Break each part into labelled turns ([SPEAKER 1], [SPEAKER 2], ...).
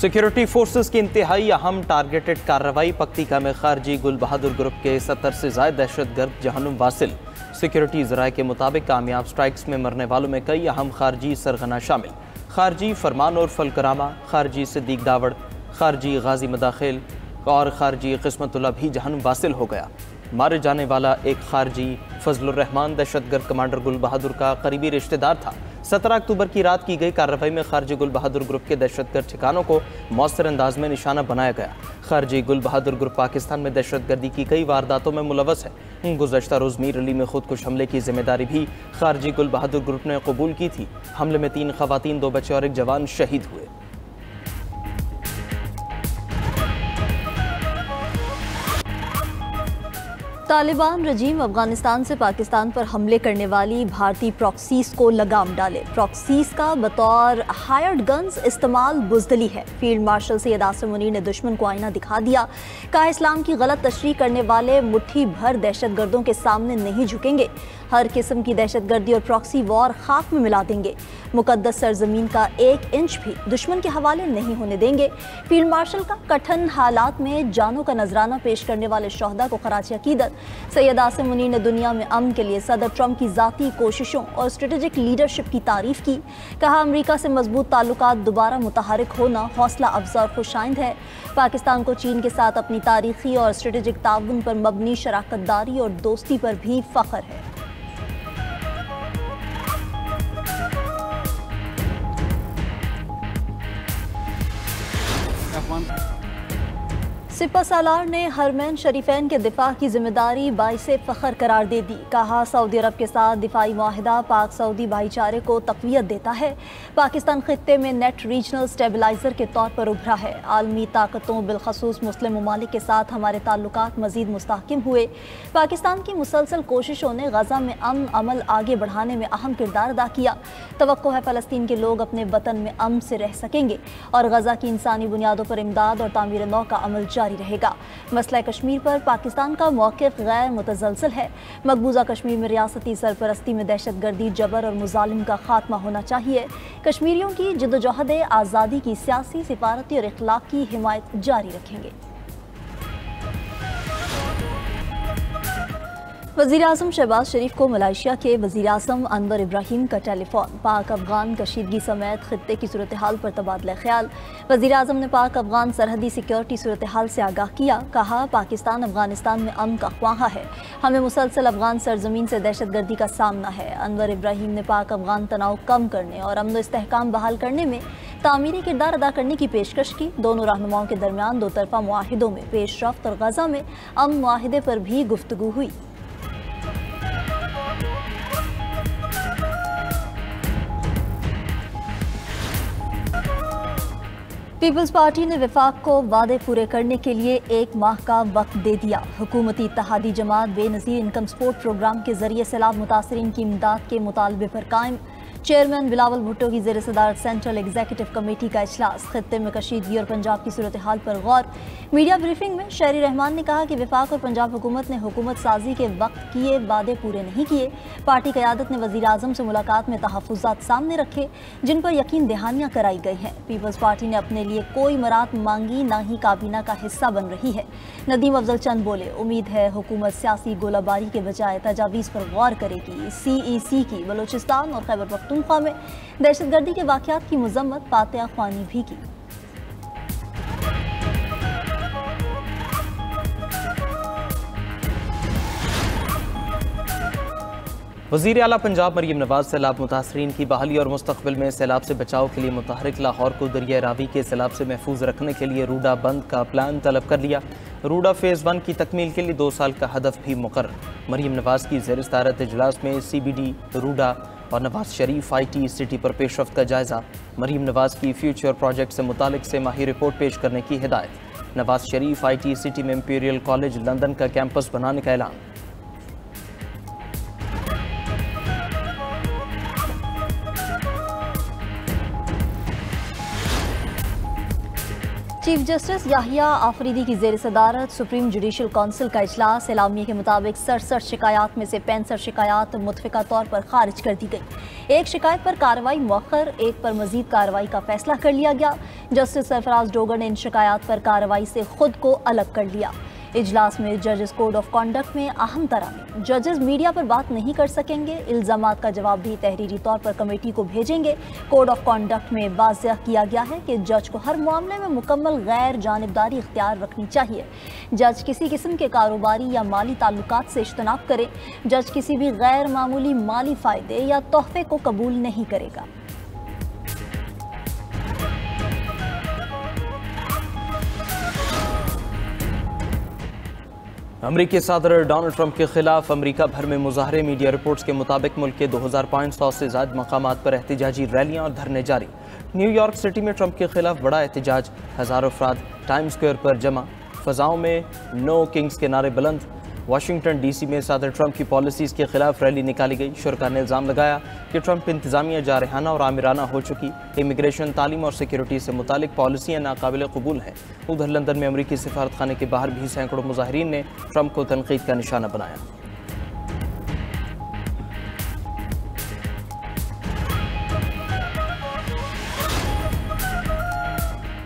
[SPEAKER 1] Security forces की इंतहाई अहम टारगेटेड कार्रवाई पक्तिका में खारजी गुल बहादुर ग्रुप के 70 से ज़ायद दहशतगर्द जहन्नुम वासिल। सिक्योरिटी ज़राए के मुताबिक कामयाब स्ट्राइक्स में मरने वालों में कई अहम खारजी सरगना शामिल। खारजी फरमान और फलकरामा, खारजी सिद्दीक दावड़, खारजी गाजी मदाखिल और खारजी किस्मतुल्लाह भी जहन्नुम वासिल हो गया। मारे जाने वाला एक खारजी फजलुर रहमान दहशतगर्द कमांडर गुल बहादुर का करीबी रिश्तेदार था। 17 अक्टूबर की रात की गई कार्रवाई में खारजी गुल बहादुर ग्रुप के दहशतगर्द ठिकानों को मौसर अंदाज में निशाना बनाया गया। खारजी गुल बहादुर ग्रुप पाकिस्तान में दहशतगर्दी की कई वारदातों में मुलव्वस है। गुज़श्ता रोज़ मीर अली में खुदकुश हमले की जिम्मेदारी भी खारजी गुल बहादुर ग्रुप ने कबूल की थी। हमले में 3 खवातीन, 2 बच्चे और 1 जवान शहीद हुए।
[SPEAKER 2] तालिबान रजीम अफगानिस्तान से पाकिस्तान पर हमले करने वाली भारतीय प्रॉक्सीज को लगाम डाले। प्रॉक्सीज का बतौर हायर्ड गन्स इस्तेमाल बुज़दिली है। फील्ड मार्शल सैयद आसिम मुनीर ने दुश्मन को आईना दिखा दिया। कहा, इस्लाम की गलत तशरीह करने वाले मुट्ठी भर दहशतगर्दों के सामने नहीं झुकेंगे। हर किस्म की दहशतगर्दी और प्रॉक्सी वॉर खाक में मिला देंगे। मुकद्दस सरजमीन का 1 इंच भी दुश्मन के हवाले नहीं होने देंगे। फील्ड मार्शल का कठिन हालात में जानों का नजराना पेश करने वाले शोहदा को खराज अकीदत। सैयद आसिम मुनीर ने दुनिया में अमन के लिए सदर ट्रंप की ज़ाती कोशिशों और स्ट्रेटेजिक लीडरशिप की तारीफ की। कहा, अमेरिका से मजबूत ताल्लुकात दोबारा मुतहरिक होना हौसला अफजा और खुशाइंद है। पाकिस्तान को चीन के साथ अपनी तारीखी और स्ट्रेटेजिक ताउन पर मबनी शराकतदारी और दोस्ती पर भी फख्र है। सिपह सालार ने हरमैन शरीफैन के दिफा की जिम्मेदारी बाइसे फ़ख्र करार दे दी। कहा, सऊदी अरब के साथ दिफाई मुआहिदा पाक सऊदी भाईचारे को तक़वियत देता है। पाकिस्तान खित्ते में नेट रीजनल स्टेबलाइज़र के तौर पर उभरा है। आलमी ताकतों बिलखसूस मुस्लिम ममालिक के साथ हमारे ताल्लुकात मज़ीद मुस्तहकिम हुए। पाकिस्तान की मुसलसल कोशिशों ने गज़ा में अमन अमल आगे बढ़ाने में अहम किरदार अदा किया। तवक्को है फ़लस्तीन के लोग अपने वतन में अमन से रह सकेंगे और गज़ा की इंसानी बुनियादों पर इमदाद और तामीर नौ का अमल जारी रहेगा। मसला कश्मीर पर पाकिस्तान का मौक़िफ़ गैर मुतज़लज़ल है। मकबूजा कश्मीर में रियासती सरपरस्ती में दहशतगर्दी, जबर और मुजालिम का खात्मा होना चाहिए। कश्मीरियों की जद्दोजहद आज़ादी की सियासी, सिफारती और इखलाकी हिमायत जारी रखेंगे। वज़ीर आज़म शहबाज शरीफ को मलेशिया के वज़ीर आज़म अनवर इब्राहीम का टेलीफोन। पाक अफ़गान कशीदगी समेत खित्ते की सूरत हाल पर तबादला ख्याल। वज़ीर आज़म ने पाक अफ़गान सरहदी सिक्योरिटी सूरत हाल से आगाह किया। कहा, पाकिस्तान अफ़गानिस्तान में अमन का ख्वाहा है। हमें मुसलसल अफ़गान सरजमीन से दहशतगर्दी का सामना है। अनवर इब्राहीम ने पाक अफ़गान तनाव कम करने और अमन इस्तेहकाम बहाल करने में तामीरी किरदार अदा करने की पेशकश की। दोनों रहनुमाओं के दरमियान 2 तरफ़ा मुआहिदों में पेशरफ्त और गज़ा में अमन मुआहिदे पर भी गुफ्तगू हुई। पीपल्स पार्टी ने वफाक को वादे पूरे करने के लिए 1 माह का वक्त दे दिया। हुकूमती इत्तेहादी जमात बेनज़ीर इनकम सपोर्ट प्रोग्राम के जरिए सैलाब मुतासरीन की इमदाद के मुतालबे पर कायम। चेयरमैन बिलावल भुट्टो की ज़ेर सदारत सेंट्रल एग्जीक्यूटिव कमेटी का इजलास। खित्ते में कशीदगी और पंजाब की सूरत हाल पर गौर। मीडिया ब्रीफिंग में शहरी रहमान ने कहा कि वफाक और पंजाब हुकूमत ने हुकूमत साजी के वक्त किए वादे पूरे नहीं किए। पार्टी क़यादत ने वज़ीर आज़म से मुलाकात में तहफ़्फ़ुज़ात सामने रखे जिन पर यकीन दहानियाँ कराई गई हैं। पीपल्स पार्टी ने अपने लिए कोई मराद मांगी, ना ही काबीना का हिस्सा बन रही है। नदीम अफजल चंद बोले, उम्मीद है हुकूमत सियासी गोलाबारी के बजाय तजावीज़ पर गौर करेगी। CEC की बलोचिस्तान और खैबर पख्तूनख्वा में दहशतगर्दी के वाक़यात की मज़म्मत फातिहा ख्वानी भी की।
[SPEAKER 1] वज़ीर आला पंजाब मरीम नवाज सैलाब मुतासरीन की बहाली और मुस्तक़बिल में सैलाब से बचाव के लिए मुतहरिक लाहौर को दरिया रावी के सैलाब से महफूज रखने के लिए रूडा बंद का प्लान तलब कर लिया। रूडा फ़ेज़ 1 की तकमील के लिए 2 साल का हदफ भी मुकर्रर। मरीम नवाज की ज़ेर सदारत इजलास में CBD, रूडा और नवाज शरीफ IT सिटी पर पेशरफ्त का जायज़ा। मरीम नवाज की फ्यूचर प्रोजेक्ट से मुतालिक से माही रिपोर्ट पेश करने की हिदायत। नवाज शरीफ IT सिटी में इंपीरियल कॉलेज लंदन का कैंपस बनाने का ऐलान।
[SPEAKER 2] चीफ जस्टिस याहिया आफरीदी की ज़ेर सदारत सुप्रीम जुडिशल काउंसिल का इजलास। एलामिया के मुताबिक 67 शिकायत में से 65 शिकायत मुतफ़िका तौर पर खारिज कर दी गई। एक शिकायत पर कार्रवाई मौखर, एक पर मजीद कार्रवाई का फैसला कर लिया गया। जस्टिस सरफराज डोगर ने इन शिकायत पर कार्रवाई से खुद को अलग कर लिया। इजलास में जजेस कोड ऑफ कॉन्डक्ट में अहम तरामीम। जजेस मीडिया पर बात नहीं कर सकेंगे। इल्जामात का जवाब भी तहरीरी तौर पर कमेटी को भेजेंगे। कोड ऑफ कॉन्डक्ट में वाज़ेह किया गया है कि जज को हर मामले में मुकम्मल गैर जानिबदारी इख्तियार रखनी चाहिए। जज किसी किस्म के कारोबारी या माली ताल्लुकात से इज्तनाब करे। जज किसी भी गैर मामूली माली फ़ायदे या तोहफे को कबूल नहीं करेगा।
[SPEAKER 1] अमरीकी सदर डोनाल्ड ट्रंप के खिलाफ अमरीका भर में मुजाहरे। मीडिया रिपोर्ट्स के मुताबिक मुल्क के 2500 से ज़्यादा मकामात पर एहतजाजी रैलियां और धरने जारी। न्यूयॉर्क सिटी में ट्रंप के खिलाफ बड़ा एहतजाज। हज़ारों अफराद टाइम स्क्वायर पर जमा। फ़ज़ाओं में नो किंग्स के नारे बुलंद। वाशिंगटन डीसी में सदर ट्रंप की पॉलिसीज़ के खिलाफ रैली निकाली गई। शुरा ने इल्ज़ाम लगाया कि ट्रंप इंतज़ामिया जारहाना और आमिराना हो चुकी। इमिग्रेशन, तालीम और सिक्योरिटी से मुतालिक पॉलिसियाँ नाकाबिल कबूल हैं। उधर लंदन में अमरीकी सिफारत खाने के बाहर भी सैकड़ों मुजाहिरीन ने ट्रंप को तनकीद का निशाना बनाया।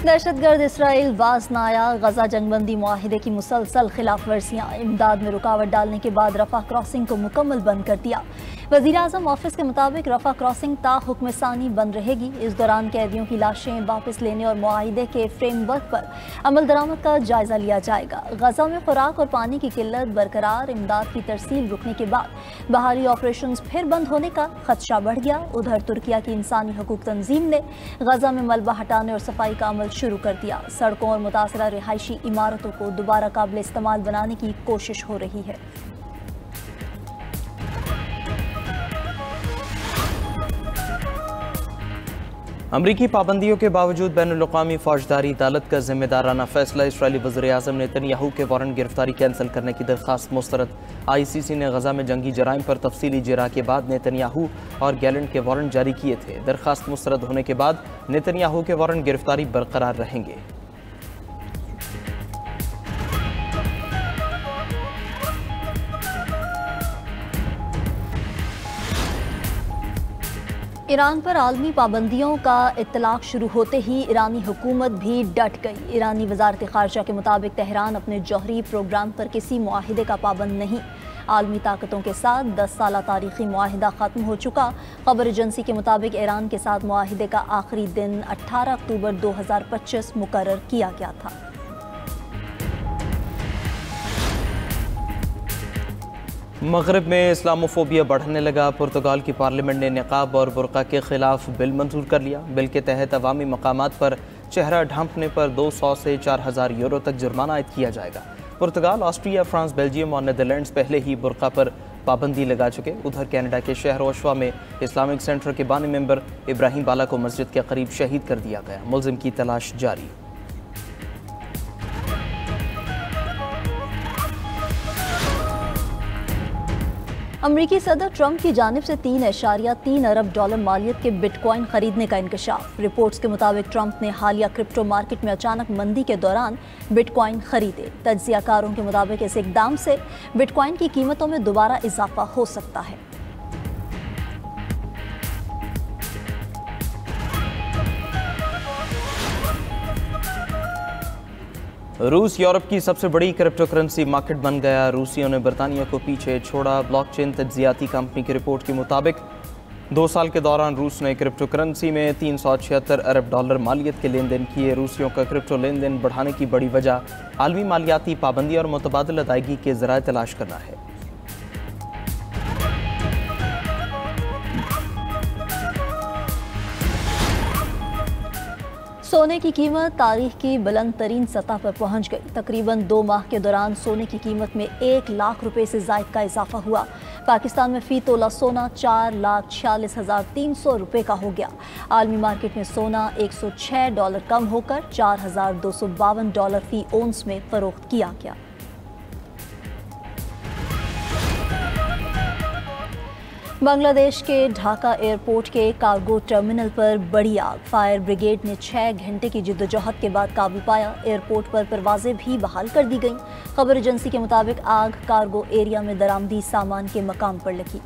[SPEAKER 2] दहशतगर्द इसराइल बाज न आया। गजा जंगबंदी मुआहिदे की मुसलसल खिलाफ वर्जियाँ। इमदाद में रुकावट डालने के बाद रफा क्रॉसिंग को मुकम्मल बंद कर दिया। वज़ीर आज़म ऑफिस के मुताबिक रफा क्रॉसिंग ता हुक्म सानी बंद रहेगी। इस दौरान कैदियों की लाशें वापस लेने और मुआहिदे के फ्रेमवर्क पर अमल दरामद का जायजा लिया जाएगा। गजा में खुराक और पानी की किल्लत बरकरार। इमदाद की तरसील रुकने के बाद बहाली ऑपरेशन फिर बंद होने का खदशा बढ़ गया। उधर तुर्किया की इंसानी हकूक तंजीम ने गजा में मलबा हटाने और सफाई का अमल शुरू कर दिया। सड़कों और मुतासरा रिहायशी इमारतों को दोबारा काबिल इस्तेमाल बनाने की कोशिश हो रही है।
[SPEAKER 1] अमरीकी पाबंदियों के बावजूद बैनुल-अक़वामी फौजदारी अदालत का जिम्मेदाराना फैसला। इसराइली वज़ीर-ए-आज़म नेतन्याहू के वारंट गिरफ्तारी कैंसिल करने की दरख्वास्त मुस्तरद। ICC ने गजा में जंगी जराइम पर तफसीली जिरा के बाद नेतन्याहू और गैलेंट के वारंट जारी किए थे। दरख्वास्त मुस्तरद होने के बाद नेतन्याहू के वारंट गिरफ्तारी बरकरार रहेंगे।
[SPEAKER 2] ईरान पर आलमी पाबंदियों का इत्तलाक शुरू होते ही ईरानी हुकूमत भी डट गई। ईरानी वज़ारत ख़ारजा के मुताबिक तेहरान अपने जौहरी प्रोग्राम पर किसी मुआहिदे का पाबंद नहीं। आलमी ताकतों के साथ 10 साला तारीखी मुआहिदा ख़त्म हो चुका। खबर एजेंसी के मुताबिक ईरान के साथ मुआहिदे का आखिरी दिन 18 अक्टूबर 2025 मुकर्रर किया गया था।
[SPEAKER 1] मगरब में इस्लामोफोबिया बढ़ने लगा। पुर्तगाल की पार्लियामेंट ने निकाब और बुर्का के खिलाफ बिल मंजूर कर लिया। बिल के तहत अवामी मकामात पर चेहरा ढांपने पर 200 से 4000 यूरो तक जुर्माना आयद किया जाएगा। पुर्तगाल, ऑस्ट्रिया, फ्रांस, बेल्जियम और नीदरलैंड्स पहले ही बुर्का पर पाबंदी लगा चुके। उधर कनाडा के शहर ओशवा में इस्लामिक सेंटर के बानी मेंबर इब्राहिम बाला को मस्जिद के करीब शहीद कर दिया गया। मुलजिम की तलाश जारी।
[SPEAKER 2] अमरीकी सदर ट्रंप की जानिब से 3.3 अरब डॉलर मालियत के बिटकॉइन खरीदने का इंकशाफ। रिपोर्ट्स के मुताबिक ट्रंप ने हालिया क्रिप्टो मार्केट में अचानक मंदी के दौरान बिटकॉइन खरीदे। तज्जियाकारों के मुताबिक इस इकदाम से बिटकॉइन की कीमतों में दोबारा इजाफा हो सकता है।
[SPEAKER 1] रूस यूरोप की सबसे बड़ी क्रिप्टो करेंसी मार्केट बन गया। रूसियों ने बरतानिया को पीछे छोड़ा। ब्लॉकचेन तज्जियाती कंपनी की रिपोर्ट के मुताबिक 2 साल के दौरान रूस ने क्रिप्टो करेंसी में 376 अरब डॉलर मालियत के लेन देन किए। रूसियों का क्रिप्टो लेन देन बढ़ाने की बड़ी वजह आलमी मालियाती पाबंदी और मुतबादिल अदायगी के ज़राए तलाश करना है।
[SPEAKER 2] सोने की कीमत तारीख की बुलंद तरीन सतह पर पहुंच गई। तकरीबन 2 माह के दौरान सोने की कीमत में 1 लाख रुपए से ज़ायद का इजाफा हुआ। पाकिस्तान में फ़ी तोला सोना 4,46,300 रुपये का हो गया। आलमी मार्केट में सोना $106 कम होकर $4,252 फ़ी ओंस में फ़रोख्त किया गया। बांग्लादेश के ढाका एयरपोर्ट के कार्गो टर्मिनल पर बड़ी आग। फायर ब्रिगेड ने 6 घंटे की जद्दोजहद के बाद काबू पाया। एयरपोर्ट पर परवाजें भी बहाल कर दी गईं। खबर एजेंसी के मुताबिक आग कार्गो एरिया में दरामदी सामान के मकाम पर लगी।